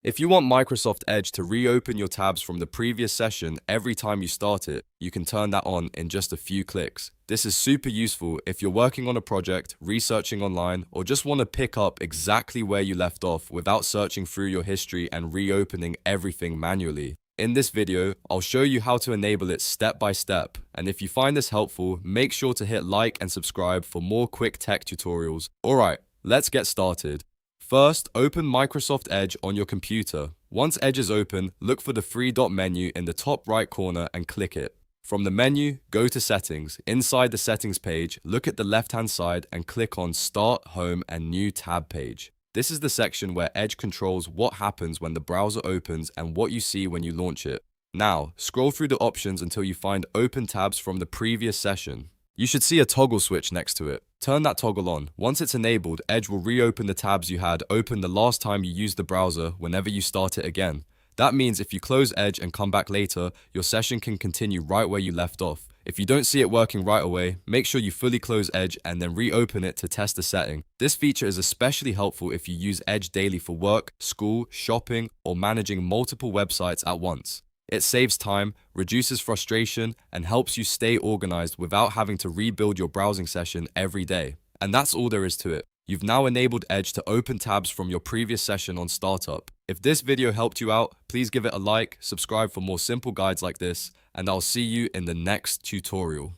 If you want Microsoft Edge to reopen your tabs from the previous session every time you start it, you can turn that on in just a few clicks. This is super useful if you're working on a project, researching online, or just want to pick up exactly where you left off without searching through your history and reopening everything manually. In this video, I'll show you how to enable it step by step, and if you find this helpful, make sure to hit like and subscribe for more quick tech tutorials. Alright, let's get started. First, open Microsoft Edge on your computer. Once Edge is open, look for the three-dot menu in the top right corner and click it. From the menu, go to Settings. Inside the Settings page, look at the left-hand side and click on Start, Home, and New Tab page. This is the section where Edge controls what happens when the browser opens and what you see when you launch it. Now, scroll through the options until you find Open Tabs from the previous session. You should see a toggle switch next to it. Turn that toggle on. Once it's enabled, Edge will reopen the tabs you had open the last time you used the browser whenever you start it again. That means if you close Edge and come back later, your session can continue right where you left off. If you don't see it working right away, make sure you fully close Edge and then reopen it to test the setting. This feature is especially helpful if you use Edge daily for work, school, shopping, or managing multiple websites at once. It saves time, reduces frustration, and helps you stay organized without having to rebuild your browsing session every day. And that's all there is to it. You've now enabled Edge to open tabs from your previous session on startup. If this video helped you out, please give it a like, subscribe for more simple guides like this, and I'll see you in the next tutorial.